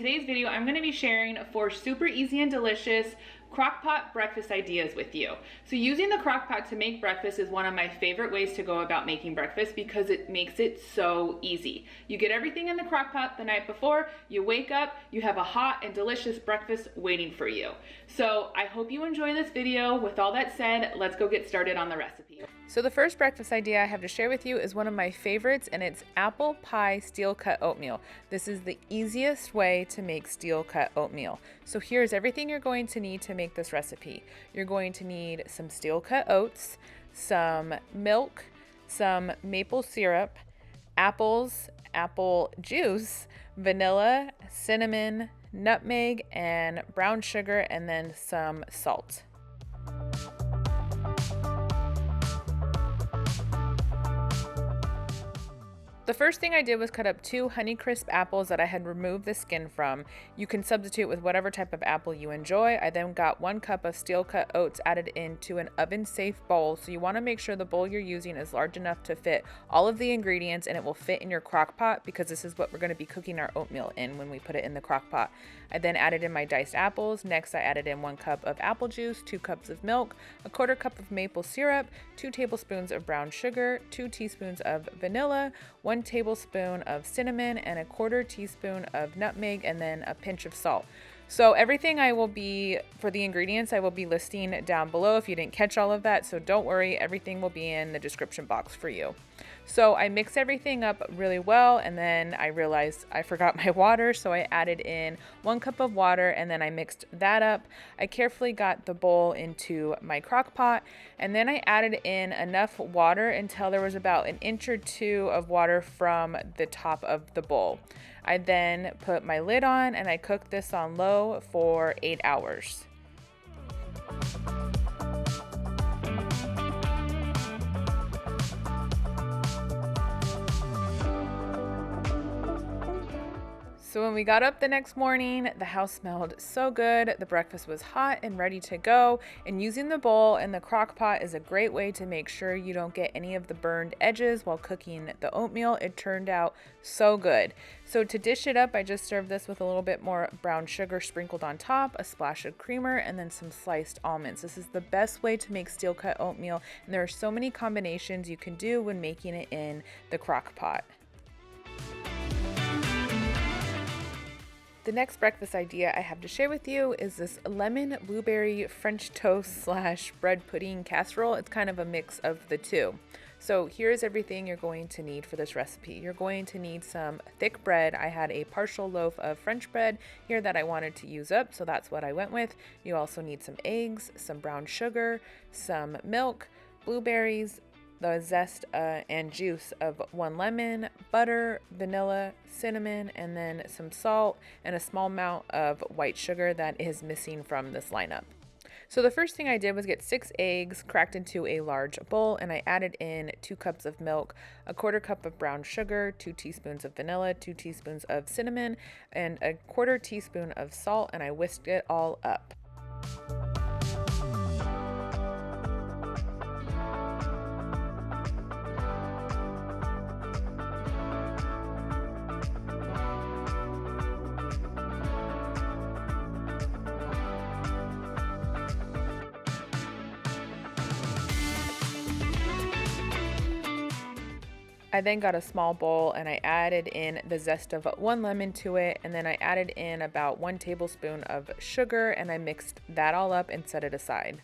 today's video, I'm going to be sharing 4 super easy and delicious Crockpot breakfast ideas with you. So using the Crockpot to make breakfast is one of my favorite ways to go about making breakfast because it makes it so easy. You get everything in the Crockpot the night before, you wake up, you have a hot and delicious breakfast waiting for you. So I hope you enjoy this video. With all that said, let's go get started on the recipe. So the first breakfast idea I have to share with you is one of my favorites, and it's apple pie steel cut oatmeal. This is the easiest way to make steel cut oatmeal. So here's everything you're going to need to make this recipe. You're going to need some steel cut oats, some milk, some maple syrup, apples, apple juice, vanilla, cinnamon, nutmeg, and brown sugar, and then some salt. The first thing I did was cut up 2 Honeycrisp apples that I had removed the skin from. You can substitute with whatever type of apple you enjoy. I then got 1 cup of steel cut oats added into an oven safe bowl. So you want to make sure the bowl you're using is large enough to fit all of the ingredients, and it will fit in your crock pot because this is what we're going to be cooking our oatmeal in when we put it in the crock pot. I then added in my diced apples. Next I added in 1 cup of apple juice, 2 cups of milk, a 1/4 cup of maple syrup, 2 tablespoons of brown sugar, 2 teaspoons of vanilla, 1 tablespoon of cinnamon, and a 1/4 teaspoon of nutmeg, and then a pinch of salt. So everything for the ingredients I will be listing down below if you didn't catch all of that, so don't worry, everything will be in the description box for you. So I mixed everything up really well, and then I realized I forgot my water, so I added in 1 cup of water, and then I mixed that up. I carefully got the bowl into my crock pot, and then I added in enough water until there was about 1 inch or 2 of water from the top of the bowl. I then put my lid on and I cooked this on low for 8 hours. So when we got up the next morning, the house smelled so good. The breakfast was hot and ready to go. And using the bowl and the crock pot is a great way to make sure you don't get any of the burned edges while cooking the oatmeal. It turned out so good. So to dish it up, I just served this with a little bit more brown sugar sprinkled on top, a splash of creamer, and then some sliced almonds. This is the best way to make steel cut oatmeal, and there are so many combinations you can do when making it in the crock pot. The next breakfast idea I have to share with you is this lemon blueberry French toast / bread pudding casserole. It's kind of a mix of the two. So here's everything you're going to need for this recipe. You're going to need some thick bread. I had a partial loaf of French bread here that I wanted to use up, so that's what I went with. You also need some eggs, some brown sugar, some milk, blueberries, the zest and juice of 1 lemon, butter, vanilla, cinnamon, and then some salt and a small amount of white sugar that is missing from this lineup. So the first thing I did was get 6 eggs cracked into a large bowl, and I added in 2 cups of milk, a 1/4 cup of brown sugar, 2 teaspoons of vanilla, 2 teaspoons of cinnamon, and a 1/4 teaspoon of salt, and I whisked it all up. I then got a small bowl and I added in the zest of 1 lemon to it, and then I added in about 1 tablespoon of sugar, and I mixed that all up and set it aside.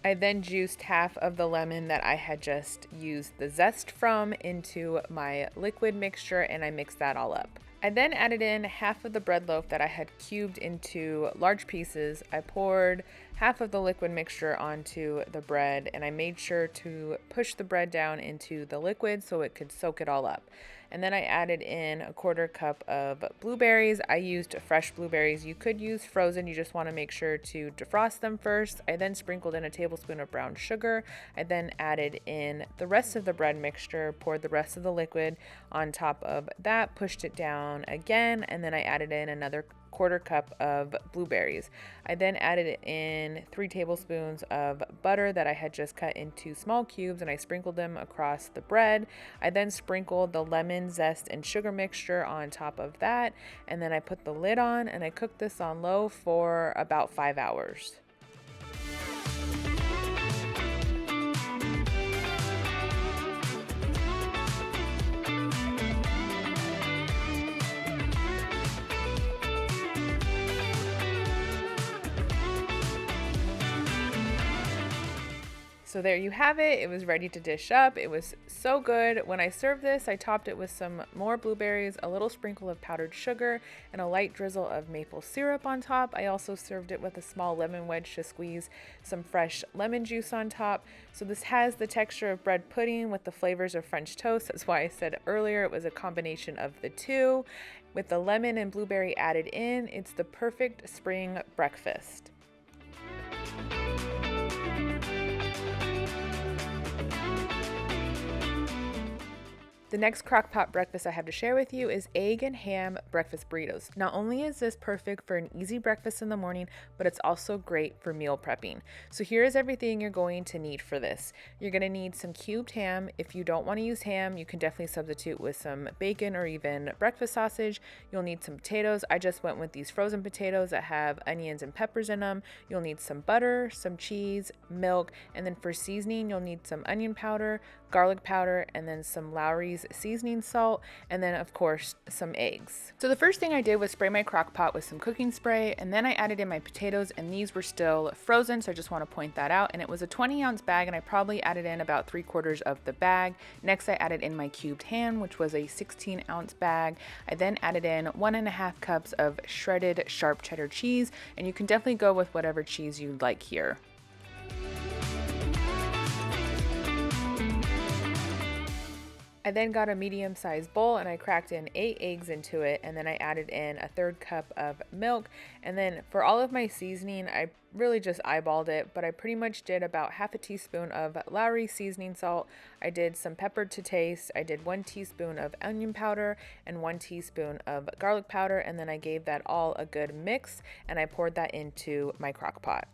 I then juiced half of the lemon that I had just used the zest from into my liquid mixture, and I mixed that all up. I then added in half of the bread loaf that I had cubed into large pieces. I poured half of the liquid mixture onto the bread, and I made sure to push the bread down into the liquid so it could soak it all up. And then I added in a 1/4 cup of blueberries. I used fresh blueberries. You could use frozen. You just want to make sure to defrost them first. I then sprinkled in a tablespoon of brown sugar. I then added in the rest of the bread mixture, poured the rest of the liquid on top of that, pushed it down again, and then I added in another 1/4 cup of blueberries. I then added in 3 tablespoons of butter that I had just cut into small cubes, and I sprinkled them across the bread. I then sprinkled the lemon zest and sugar mixture on top of that, and then I put the lid on and I cooked this on low for about 5 hours. So there you have it. It was ready to dish up. It was so good. When I served this, I topped it with some more blueberries, a little sprinkle of powdered sugar, and a light drizzle of maple syrup on top. I also served it with a small lemon wedge to squeeze some fresh lemon juice on top. So this has the texture of bread pudding with the flavors of French toast. That's why I said earlier it was a combination of the two. With the lemon and blueberry added in, it's the perfect spring breakfast. The next Crockpot breakfast I have to share with you is egg and ham breakfast burritos. Not only is this perfect for an easy breakfast in the morning, but it's also great for meal prepping. So here is everything you're going to need for this. You're going to need some cubed ham. If you don't want to use ham, you can definitely substitute with some bacon or even breakfast sausage. You'll need some potatoes. I just went with these frozen potatoes that have onions and peppers in them. You'll need some butter, some cheese, milk, and then for seasoning, you'll need some onion powder, garlic powder, and then some Lowry's seasoning salt, and then of course some eggs. So the first thing I did was spray my crock pot with some cooking spray, and then I added in my potatoes, and these were still frozen, so I just want to point that out. And it was a 20-ounce bag, and I probably added in about 3/4 of the bag. Next I added in my cubed ham, which was a 16-ounce bag. I then added in 1.5 cups of shredded sharp cheddar cheese, and you can definitely go with whatever cheese you like here. I then got a medium-sized bowl and I cracked in 8 eggs into it, and then I added in 1/3 cup of milk. And then for all of my seasoning, I really just eyeballed it, but I pretty much did about 1/2 teaspoon of Lowry seasoning salt. I did some pepper to taste. I did 1 teaspoon of onion powder and 1 teaspoon of garlic powder, and then I gave that all a good mix, and I poured that into my crock pot.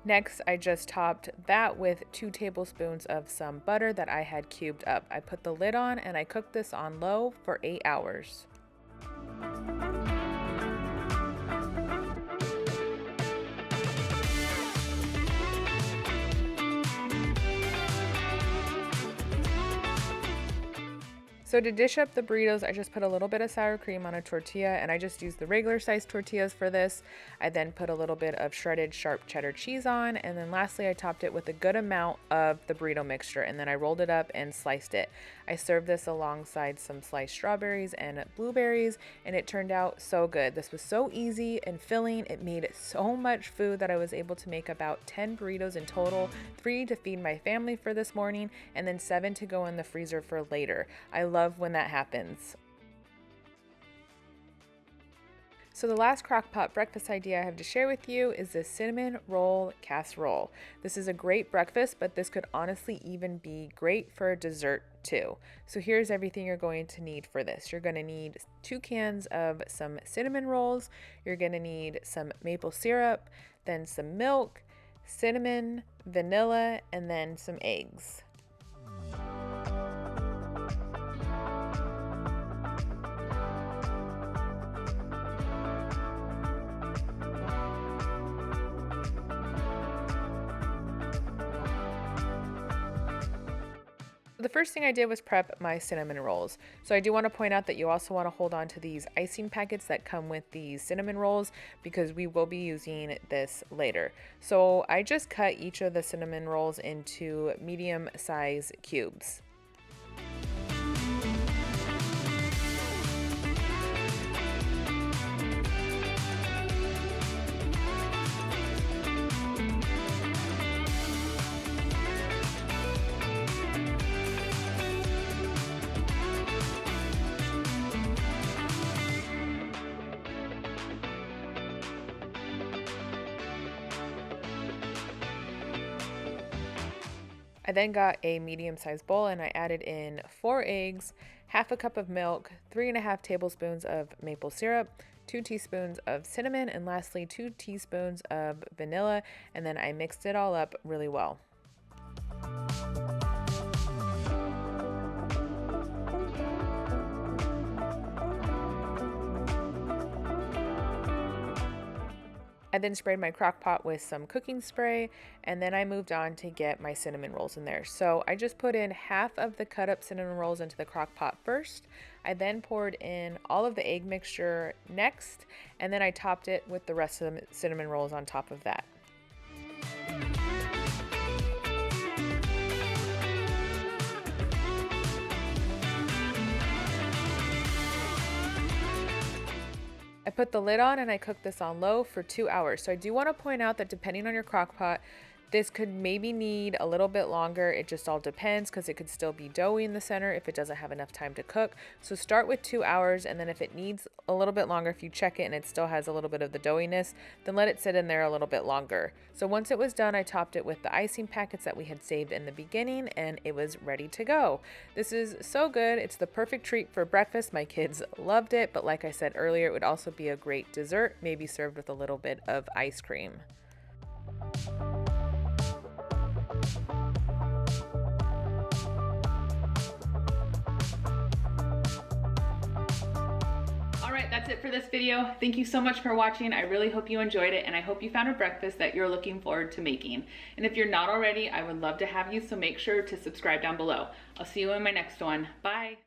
Next, I just topped that with 2 tablespoons of some butter that I had cubed up. I put the lid on and I cooked this on low for 8 hours. So to dish up the burritos, I just put a little bit of sour cream on a tortilla, and I just used the regular size tortillas for this. I then put a little bit of shredded sharp cheddar cheese on, and then lastly I topped it with a good amount of the burrito mixture, and then I rolled it up and sliced it. I served this alongside some sliced strawberries and blueberries, and it turned out so good. This was so easy and filling. It made so much food that I was able to make about 10 burritos in total, 3 to feed my family for this morning, and then 7 to go in the freezer for later. I love when that happens. So the last Crock-Pot breakfast idea I have to share with you is this cinnamon roll casserole. This is a great breakfast, but this could honestly even be great for a dessert too. So here's everything you're going to need for this. You're going to need 2 cans of some cinnamon rolls. You're going to need some maple syrup, then some milk, cinnamon, vanilla, and then some eggs. The first thing I did was prep my cinnamon rolls. So I do want to point out that you also want to hold on to these icing packets that come with these cinnamon rolls, because we will be using this later. So I just cut each of the cinnamon rolls into medium size cubes. I then got a medium-sized bowl and I added in 4 eggs, half a cup of milk, 3.5 tablespoons of maple syrup, 2 teaspoons of cinnamon, and lastly 2 teaspoons of vanilla, and then I mixed it all up really well. I then sprayed my crock pot with some cooking spray, and then I moved on to get my cinnamon rolls in there. So I just put in half of the cut up cinnamon rolls into the crock pot first. I then poured in all of the egg mixture next, and then I topped it with the rest of the cinnamon rolls on top of that. I put the lid on and I cooked this on low for 2 hours. So I do want to point out that depending on your crock pot, this could maybe need a little bit longer. It just all depends because it could still be doughy in the center if it doesn't have enough time to cook. So start with 2 hours, and then if it needs a little bit longer, if you check it and it still has a little bit of the doughiness, then let it sit in there a little bit longer. So once it was done, I topped it with the icing packets that we had saved in the beginning, and it was ready to go. This is so good. It's the perfect treat for breakfast. My kids loved it, but like I said earlier, it would also be a great dessert, maybe served with a little bit of ice cream. Alright, that's it for this video. Thank you so much for watching. I really hope you enjoyed it, and I hope you found a breakfast that you're looking forward to making. And if you're not already, I would love to have you, so make sure to subscribe down below. I'll see you in my next one. Bye!